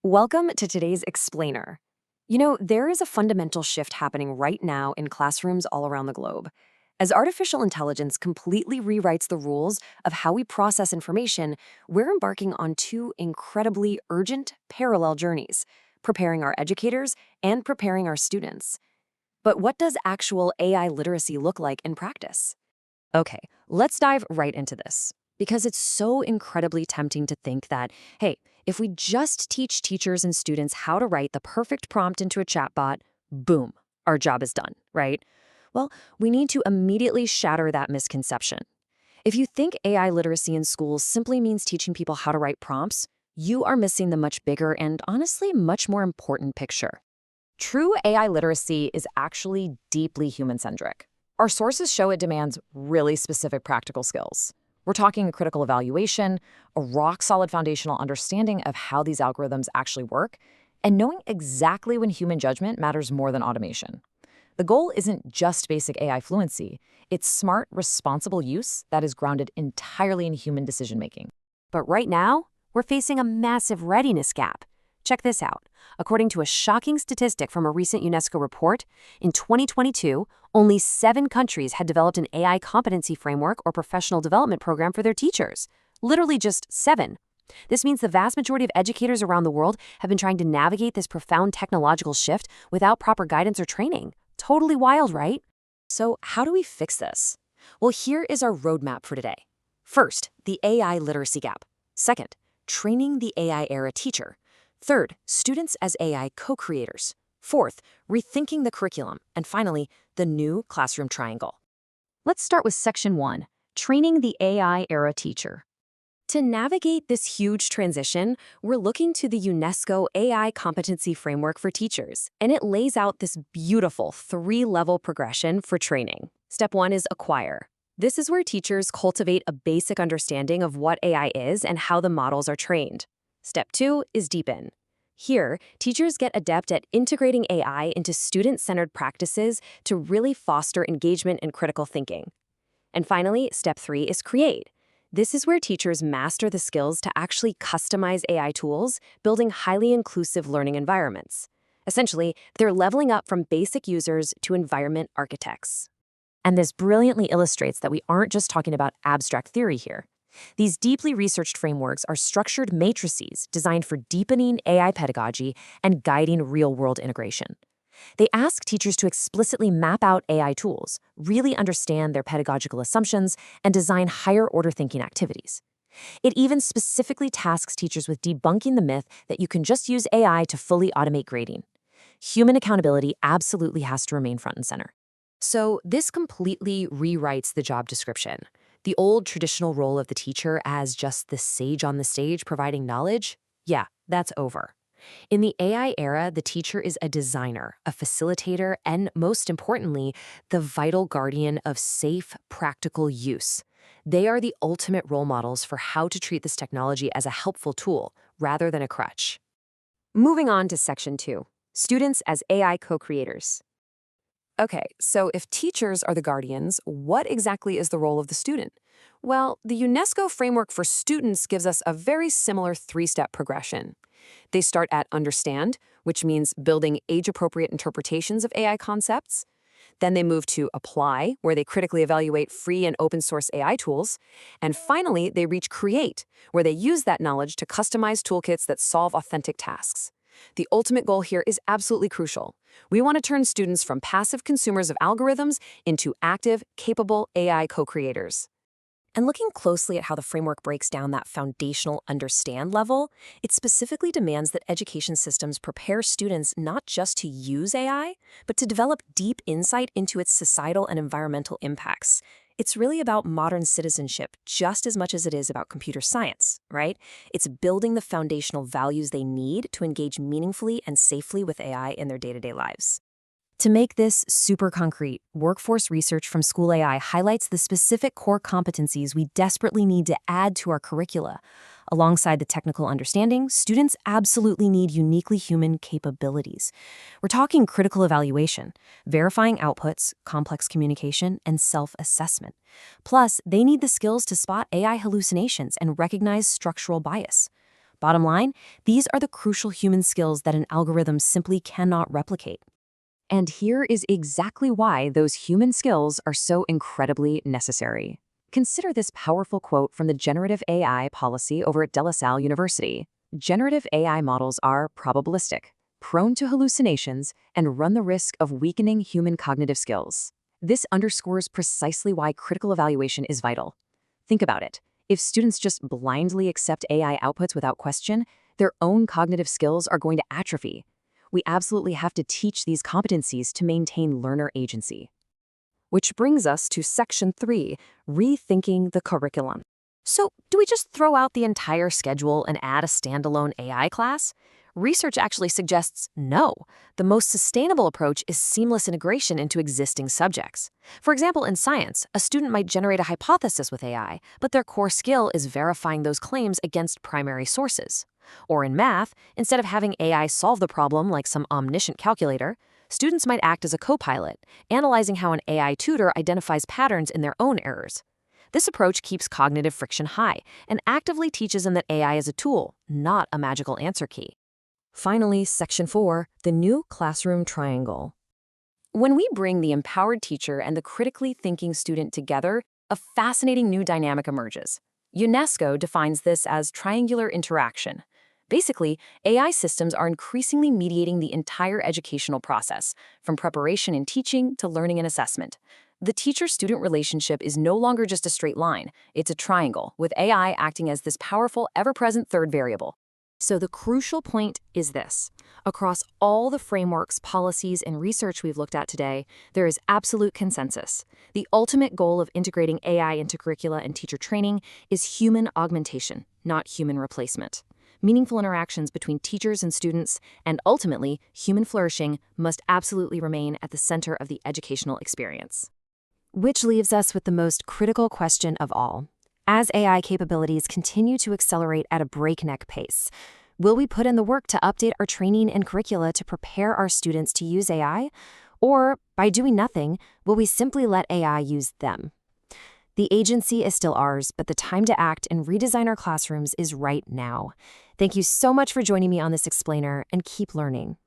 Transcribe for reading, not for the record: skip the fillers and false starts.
Welcome to today's Explainer. There is a fundamental shift happening right now in classrooms all around the globe. As artificial intelligence completely rewrites the rules of how we process information, we're embarking on two incredibly urgent parallel journeys, preparing our educators and preparing our students. But what does actual AI literacy look like in practice? Okay, let's dive right into this. Because it's so incredibly tempting to think that, hey, if we just teach teachers and students how to write the perfect prompt into a chatbot, boom, our job is done, right? Well, we need to immediately shatter that misconception. If you think AI literacy in schools simply means teaching people how to write prompts, you are missing the much bigger and honestly much more important picture. True AI literacy is actually deeply human-centric. Our sources show it demands really specific practical skills. We're talking critical evaluation, a rock-solid foundational understanding of how these algorithms actually work, and knowing exactly when human judgment matters more than automation. The goal isn't just basic AI fluency, it's smart, responsible use that is grounded entirely in human decision-making. But right now, we're facing a massive readiness gap. Check this out. According to a shocking statistic from a recent UNESCO report, in 2022, only 7 countries had developed an AI competency framework or professional development program for their teachers. Literally just 7. This means the vast majority of educators around the world have been trying to navigate this profound technological shift without proper guidance or training. Totally wild, right? So how do we fix this? Well, here is our roadmap for today. First, the AI literacy gap. Second, training the AI era teacher. Third, students as AI co-creators. Fourth, rethinking the curriculum. And finally, the new classroom triangle. Let's start with Section 1, Training the AI Era Teacher. To navigate this huge transition, we're looking to the UNESCO AI Competency Framework for Teachers, and it lays out this beautiful 3-level progression for training. Step 1 is acquire. This is where teachers cultivate a basic understanding of what AI is and how the models are trained. Step 2 is deepen. Here, teachers get adept at integrating AI into student-centered practices to really foster engagement and critical thinking. And finally, Step 3 is create. This is where teachers master the skills to actually customize AI tools, building highly inclusive learning environments. Essentially, they're leveling up from basic users to environment architects. And this brilliantly illustrates that we aren't just talking about abstract theory here. These deeply researched frameworks are structured matrices designed for deepening AI pedagogy and guiding real-world integration. They ask teachers to explicitly map out AI tools, really understand their pedagogical assumptions, and design higher-order thinking activities. It even specifically tasks teachers with debunking the myth that you can just use AI to fully automate grading. Human accountability absolutely has to remain front and center. So this completely rewrites the job description. The old traditional role of the teacher as just the sage on the stage providing knowledge, yeah, that's over. In the AI era, the teacher is a designer, a facilitator, and most importantly, the vital guardian of safe, practical use. They are the ultimate role models for how to treat this technology as a helpful tool rather than a crutch. Moving on to Section 2, students as AI co-creators. Okay, so if teachers are the guardians, what exactly is the role of the student? Well, the UNESCO framework for students gives us a very similar 3-step progression. They start at understand, which means building age-appropriate interpretations of AI concepts. Then they move to apply, where they critically evaluate free and open-source AI tools. And finally, they reach create, where they use that knowledge to customize toolkits that solve authentic tasks. The ultimate goal here is absolutely crucial. We want to turn students from passive consumers of algorithms into active, capable AI co-creators. And looking closely at how the framework breaks down that foundational understand level, it specifically demands that education systems prepare students not just to use AI, but to develop deep insight into its societal and environmental impacts. It's really about modern citizenship just as much as it is about computer science, right? It's building the foundational values they need to engage meaningfully and safely with AI in their day-to-day lives. To make this super concrete, workforce research from School AI highlights the specific core competencies we desperately need to add to our curricula. Alongside the technical understanding, students absolutely need uniquely human capabilities. We're talking critical evaluation, verifying outputs, complex communication, and self-assessment. Plus, they need the skills to spot AI hallucinations and recognize structural bias. Bottom line, these are the crucial human skills that an algorithm simply cannot replicate. And here is exactly why those human skills are so incredibly necessary. Consider this powerful quote from the Generative AI policy over at De La Salle University. Generative AI models are probabilistic, prone to hallucinations, and run the risk of weakening human cognitive skills. This underscores precisely why critical evaluation is vital. Think about it. If students just blindly accept AI outputs without question, their own cognitive skills are going to atrophy. We absolutely have to teach these competencies to maintain learner agency. Which brings us to Section 3, Rethinking the Curriculum. So, do we just throw out the entire schedule and add a standalone AI class? Research actually suggests no. The most sustainable approach is seamless integration into existing subjects. For example, in science, a student might generate a hypothesis with AI, but their core skill is verifying those claims against primary sources. Or in math, instead of having AI solve the problem like some omniscient calculator, students might act as a co-pilot, analyzing how an AI tutor identifies patterns in their own errors. This approach keeps cognitive friction high and actively teaches them that AI is a tool, not a magical answer key. Finally, Section 4, the new classroom triangle. When we bring the empowered teacher and the critically thinking student together, a fascinating new dynamic emerges. UNESCO defines this as triangular interaction. Basically, AI systems are increasingly mediating the entire educational process, from preparation and teaching to learning and assessment. The teacher-student relationship is no longer just a straight line, it's a triangle, with AI acting as this powerful, ever-present third variable. So the crucial point is this. Across all the frameworks, policies, and research we've looked at today, there is absolute consensus. The ultimate goal of integrating AI into curricula and teacher training is human augmentation, not human replacement. Meaningful interactions between teachers and students, and ultimately, human flourishing, must absolutely remain at the center of the educational experience. Which leaves us with the most critical question of all. As AI capabilities continue to accelerate at a breakneck pace, will we put in the work to update our training and curricula to prepare our students to use AI? Or, by doing nothing, will we simply let AI use them? The agency is still ours, but the time to act and redesign our classrooms is right now. Thank you so much for joining me on this explainer, and keep learning.